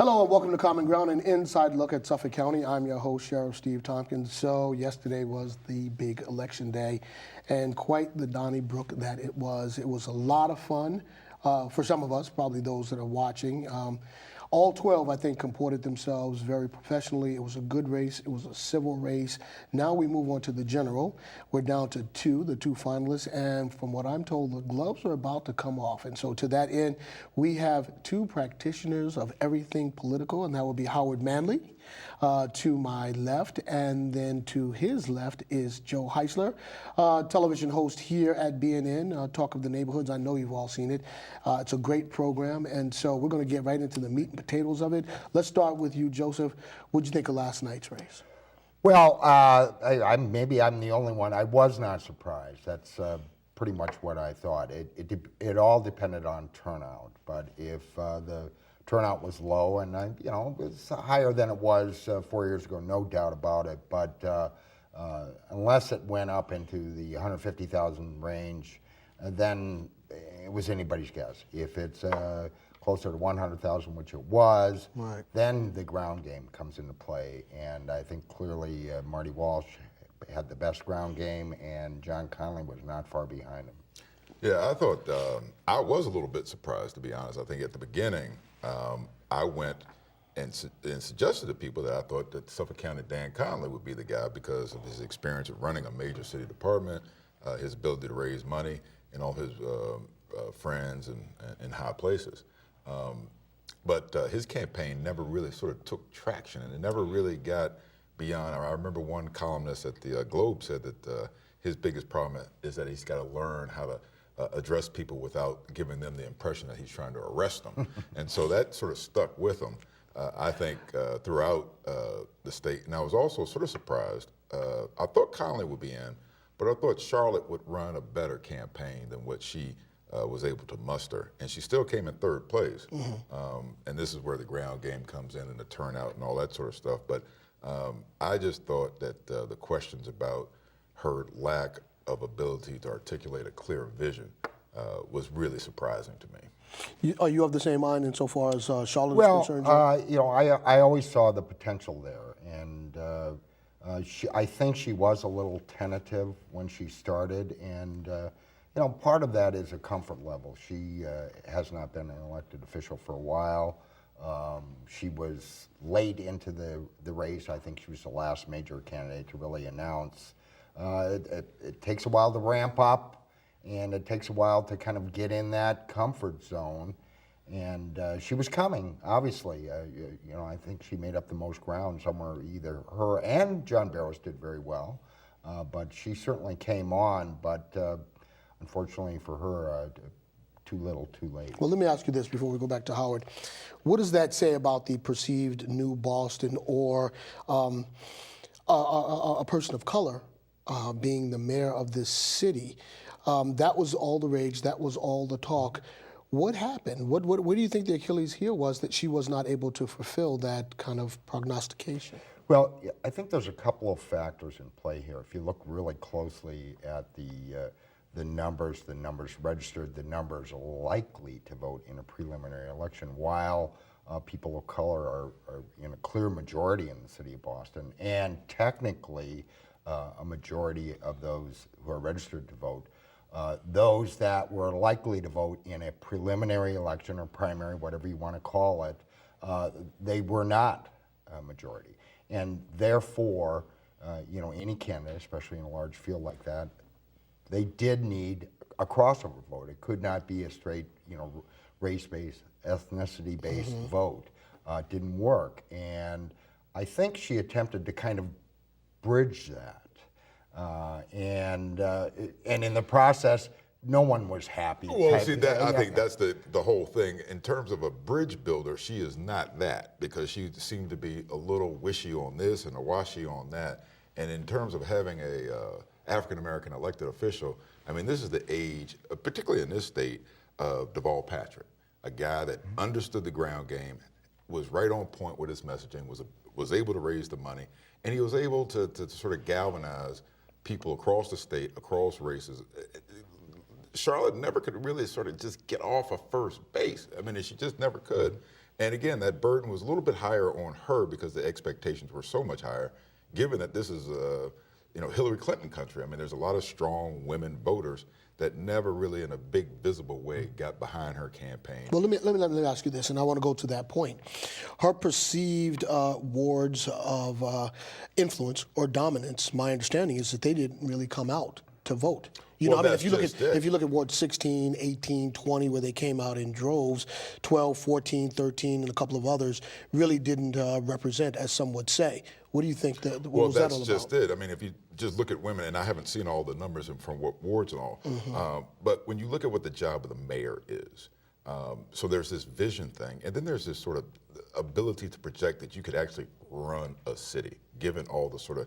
Hello and welcome to Common Ground, an inside look at Suffolk County. I'm your host, Sheriff Steve Tompkins. So yesterday was the big election day, and quite the Donnybrook that it was. It was a lot of fun for some of us, probably those that are watching. All 12, I think, comported themselves very professionally. It was a good race. It was a civil race. Now we move on to the general. We're down to the two finalists, and from what I'm told, the gloves are about to come off. And so to that end, we have two practitioners of everything political, and that would be Howard Manley to my left, and then to his left is Joe Heisler, television host here at BNN, Talk of the Neighborhoods. I know you've all seen it. It's a great program, and so we're going to get right into the meat and potatoes of it. Let's start with you, Joseph. What did you think of last night's race? Well, maybe I'm the only one. I was not surprised. That's pretty much what I thought. It all depended on turnout, but if the turnout was low, and it was higher than it was 4 years ago, no doubt about it. But unless it went up into the 150,000 range, then it was anybody's guess. If it's closer to 100,000, which it was, right, then the ground game comes into play. And I think clearly Marty Walsh had the best ground game, and John Connolly was not far behind him. Yeah, I thought I was a little bit surprised, to be honest. I think at the beginning, I went and suggested to people that I thought that Suffolk County Dan Connolly would be the guy because of his experience of running a major city department, his ability to raise money, and all his friends in high places. But his campaign never really sort of took traction, and it never really got beyond. I remember one columnist at the Globe said that his biggest problem is that he's got to learn how to address people without giving them the impression that he's trying to arrest them. And so that sort of stuck with him, I think, throughout the state. And I was also sort of surprised. I thought Connolly would be in, but I thought Charlotte would run a better campaign than what she was able to muster. And she still came in third place. Mm-hmm. And this is where the ground game comes in and the turnout and all that sort of stuff. But I just thought that the questions about her lack of ability to articulate a clear vision was really surprising to me. Are you of the same mind insofar as Charlotte is concerned? I always saw the potential there, and I think she was a little tentative when she started, and part of that is a comfort level. She has not been an elected official for a while. She was late into the race. I think she was the last major candidate to really announce. It takes a while to ramp up, and it takes a while to kind of get in that comfort zone. And she was coming, obviously. I think she made up the most ground somewhere. Either her and John Barrows did very well, but she certainly came on. But unfortunately for her, too little, too late. Well, let me ask you this before we go back to Howard. What does that say about the perceived new Boston or a person of color being the mayor of this city? That was all the rage. That was all the talk. What happened? What do you think the Achilles heel was that she was not able to fulfill that kind of prognostication? Well, I think there's a couple of factors in play here. If you look really closely at the numbers registered, the numbers likely to vote in a preliminary election, while people of color are in a clear majority in the city of Boston, and technically a majority of those who are registered to vote, those that were likely to vote in a preliminary election or primary, whatever you want to call it, they were not a majority. And therefore, any candidate, especially in a large field like that, they did need a crossover vote. It could not be a straight, race-based, ethnicity-based vote. It didn't work. And I think she attempted to kind of bridge that. And in the process, no one was happy. Well, see, I think that's the whole thing. In terms of a bridge builder, she is not that, because she seemed to be a little wishy on this and a washy on that. And in terms of having a African-American elected official, I mean, this is the age, particularly in this state, of Deval Patrick, a guy that understood the ground game, was right on point with his messaging, was able to raise the money, and he was able to sort of galvanize people across the state, across races. Charlotte never could really sort of just get off of first base. I mean, she just never could. And again, that burden was a little bit higher on her because the expectations were so much higher, given that this is Hillary Clinton country. I mean, there's a lot of strong women voters that never really in a big visible way got behind her campaign. Well, let me ask you this, and I want to go to that point. Her perceived wards of influence or dominance, my understanding is that they didn't really come out to vote. You Well, know, I mean, that's just it. if you look at Ward 16, 18, 20, where they came out in droves, 12, 14, 13, and a couple of others really didn't represent, as some would say. What do you think what was that all about? Well, that's just it. I mean, if you just look at women, and I haven't seen all the numbers from what wards and all, but when you look at what the job of the mayor is, so there's this vision thing, and then there's this sort of ability to project that you could actually run a city, given all the sort of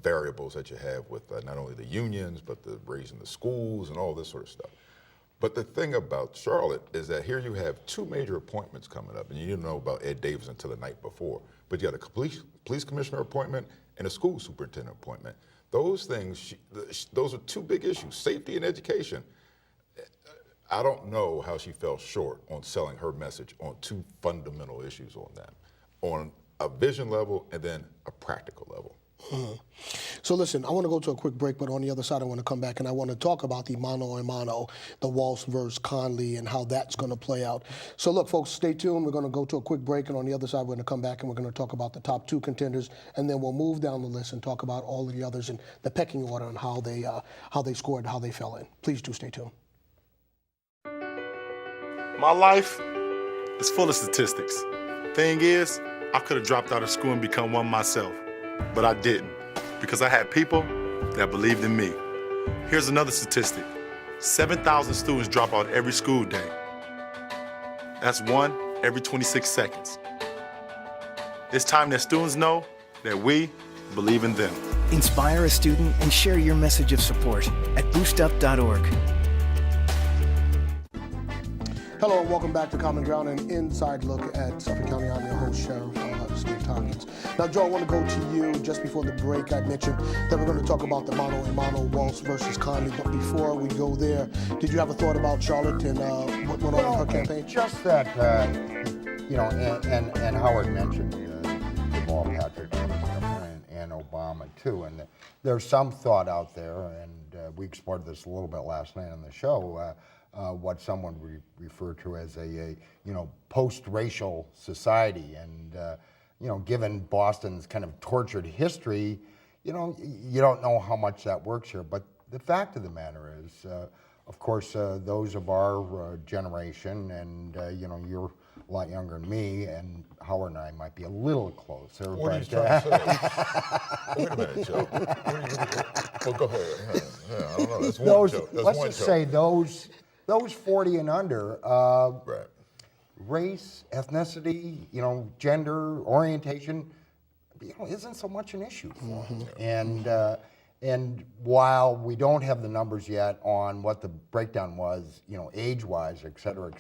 variables that you have with not only the unions, but the raising the schools and all this sort of stuff. But the thing about Charlotte is that here you have two major appointments coming up, and you didn't know about Ed Davis until the night before. But you got a police commissioner appointment and a school superintendent appointment. Those things, those are two big issues, safety and education. I don't know how she fell short on selling her message on two fundamental issues on that, on a vision level and then a practical level. So listen, I want to go to a quick break, but on the other side, I want to come back and I want to talk about the mano a mano, the Walsh versus Conley, and how that's going to play out. So look, folks, stay tuned. We're going to go to a quick break, and on the other side, we're going to come back and we're going to talk about the top two contenders, and then we'll move down the list and talk about all of the others in the pecking order and how they scored, how they fell in. Please do stay tuned. My life is full of statistics. Thing is, I could have dropped out of school and become one myself, but I didn't because I had people that believed in me. Here's another statistic. 7,000 students drop out every school day. That's one every 26 seconds. It's time that students know that we believe in them. Inspire a student and share your message of support at boostup.org. Hello and welcome back to Common Ground, an inside look at Suffolk County. I'm your host, Sheriff Steve Tompkins. Now, Joe, I want to go to you. Just before the break, I mentioned that we're going to talk about the mano a mano, Walsh versus Conley. But before we go there, did you have a thought about Charlotte and what went on in her campaign? Just that, and Howard mentioned Deval Patrick and Obama too. And there's some thought out there, and we explored this a little bit last night on the show. What someone referred to as a post-racial society, and given Boston's kind of tortured history, you don't know how much that works here. But the fact of the matter is, of course, those of our generation, and you're a lot younger than me, and Howard and I might be a little closer. What are you trying to say? Wait a minute, Joe. Well, go ahead. Yeah, I don't know. That's one joke. Let's just say those 40 and under, right. Race, ethnicity, gender, orientation, isn't so much an issue for them. And while we don't have the numbers yet on what the breakdown was, age-wise, et cetera,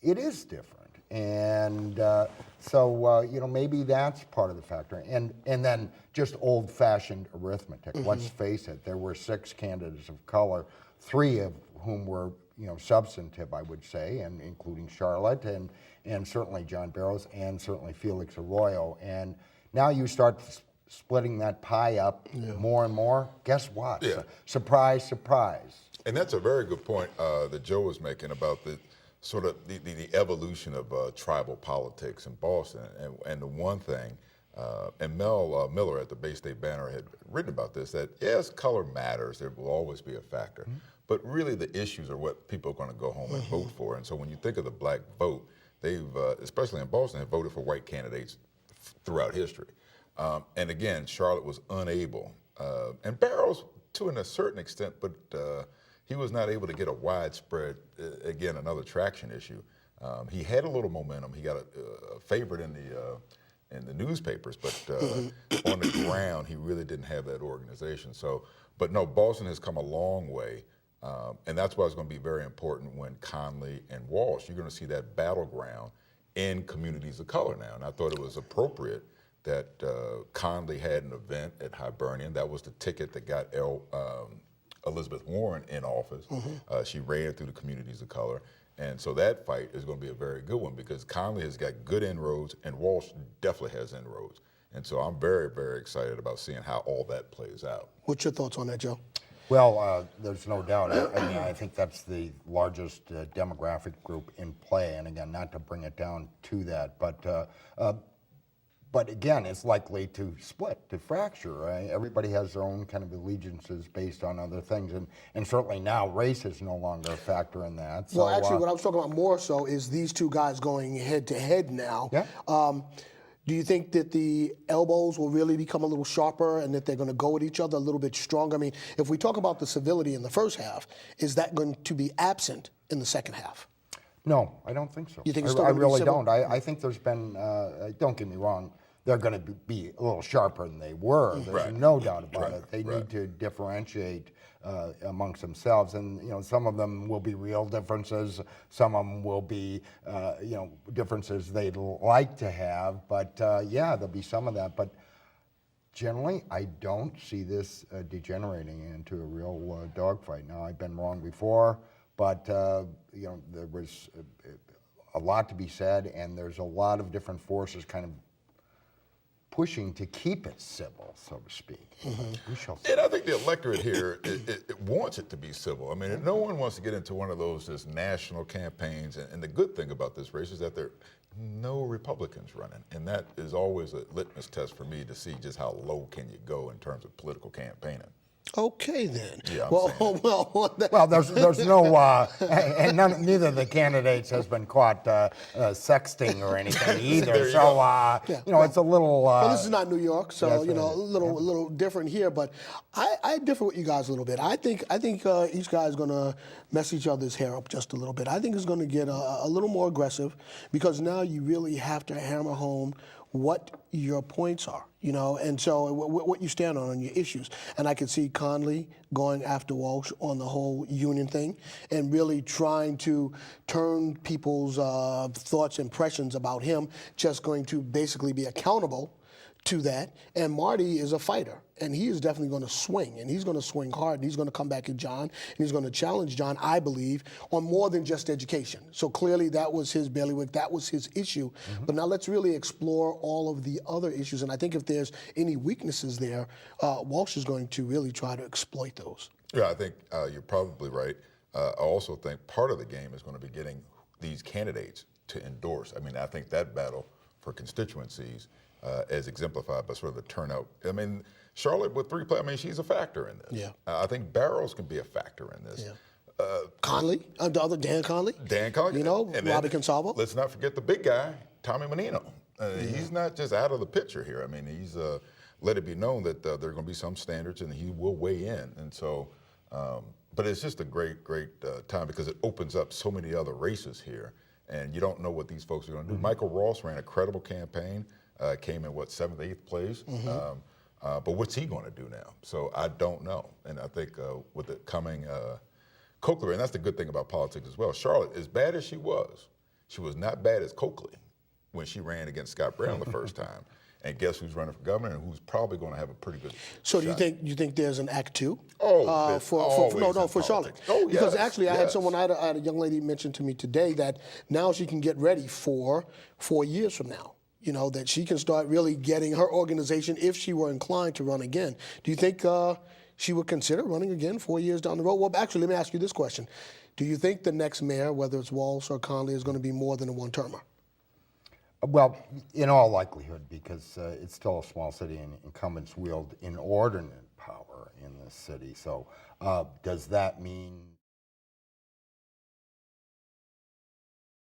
it is different. And so maybe that's part of the factor. And then just old-fashioned arithmetic. Let's face it, there were 6 candidates of color, 3 of whom were substantive, I would say, and including Charlotte and certainly John Barrows and certainly Felix Arroyo. And now you start splitting that pie up more and more. Guess what? Yeah. Surprise, surprise. And that's a very good point that Joe was making about the sort of the evolution of tribal politics in Boston. And the one thing, and Mel Miller at the Bay State Banner had written about this, that yes, color matters. There will always be a factor. But really the issues are what people are going to go home and vote for. And so when you think of the black vote, they've, especially in Boston, have voted for white candidates throughout history. And again, Charlotte was unable, and Barrows to a certain extent, but he was not able to get a widespread, again, another traction issue. He had a little momentum. He got a favorite in the newspapers, but on the ground, he really didn't have that organization. So, but no, Boston has come a long way. And that's why it's going to be very important when Conley and Walsh, you're going to see that battleground in communities of color now. And I thought it was appropriate that Conley had an event at Hibernian. That was the ticket that got Elizabeth Warren in office. She ran through the communities of color. And so that fight is going to be a very good one because Conley has got good inroads and Walsh definitely has inroads. And so I'm very, very excited about seeing how all that plays out. What's your thoughts on that, Joe? Well, there's no doubt. I mean, I think that's the largest demographic group in play. And again, not to bring it down to that, but again, it's likely to split, to fracture. Right? Everybody has their own kind of allegiances based on other things, and certainly now race is no longer a factor in that. So, Well, actually, what I was talking about more so is these two guys going head to head now. Yeah. Do you think that the elbows will really become a little sharper and that they're going to go at each other a little bit stronger? I mean, if we talk about the civility in the first half, is that going to be absent in the second half? No, I don't think so. You think it's still I gonna be really civil? don't. I think there's been, don't get me wrong, they're going to be a little sharper than they were. There's Right. no doubt about it. They Right. need to differentiate amongst themselves, and some of them will be real differences. Some of them will be differences they'd like to have. But yeah, there'll be some of that. But generally, I don't see this degenerating into a real dogfight. Now, I've been wrong before, but there was a lot to be said, and there's a lot of different forces kind of pushing to keep it civil, so to speak. We shall see. And I think the electorate here, it wants it to be civil. I mean, no one wants to get into one of those just national campaigns. And the good thing about this race is that there are no Republicans running. And that is always a litmus test for me to see just how low can you go in terms of political campaigning. Okay, then. Yeah, I'm well, saying. Well, there's no, and neither of the candidates has been caught sexting or anything either. There you So, go. it's a little. well, this is not New York, so Yes, a it is. little different here. But I differ with you guys a little bit. I think each guy is going to mess each other's hair up just a little bit. I think it's going to get a little more aggressive because now you really have to hammer home what your points are, and so what you stand on your issues. And I could see Conley going after Walsh on the whole union thing and really trying to turn people's thoughts, impressions about him, just going to basically be accountable to that. And Marty is a fighter, and he is definitely going to swing, and he's going to swing hard, and he's going to come back at John, and he's going to challenge John, I believe, on more than just education. So clearly that was his bailiwick, that was his issue. But now let's really explore all of the other issues, and I think if there's any weaknesses there, Walsh is going to really try to exploit those. Yeah, I think you're probably right. I also think part of the game is going to be getting these candidates to endorse. I mean, I think that battle for constituencies as exemplified by sort of the turnout. I mean, Charlotte with 3 players, I mean, she's a factor in this. Yeah. I think Barrows can be a factor in this. Yeah. Conley, the other Dan Conley. Dan Conley. And then Robbie Consalvo. Let's not forget the big guy, Tommy Menino. He's not just out of the picture here. I mean, he's let it be known that there are going to be some standards and he will weigh in. And so, but it's just a great, great time because it opens up so many other races here and you don't know what these folks are going to do. Michael Ross ran a credible campaign, came in, 7th, 8th place? But what's he going to do now? So I don't know. And I think with the coming Coakley, and that's the good thing about politics as well. Charlotte, as bad as she was not bad as Coakley when she ran against Scott Brown the first time. And guess who's running for governor and who's probably going to have a pretty good So shot. do you think there's an act 2? Oh, there's for always Charlotte. in politics. Oh, Because yes, actually, I had yes. a young lady mention to me today that now she can get ready for 4 years from now. That she can start really getting her organization if she were inclined to run again. Do you think she would consider running again 4 years down the road? Well, actually, let me ask you this question. Do you think the next mayor, whether it's Walsh or Conley, is going to be more than a one-termer? Well, in all likelihood, because it's still a small city and incumbents wield inordinate power in this city. So does that mean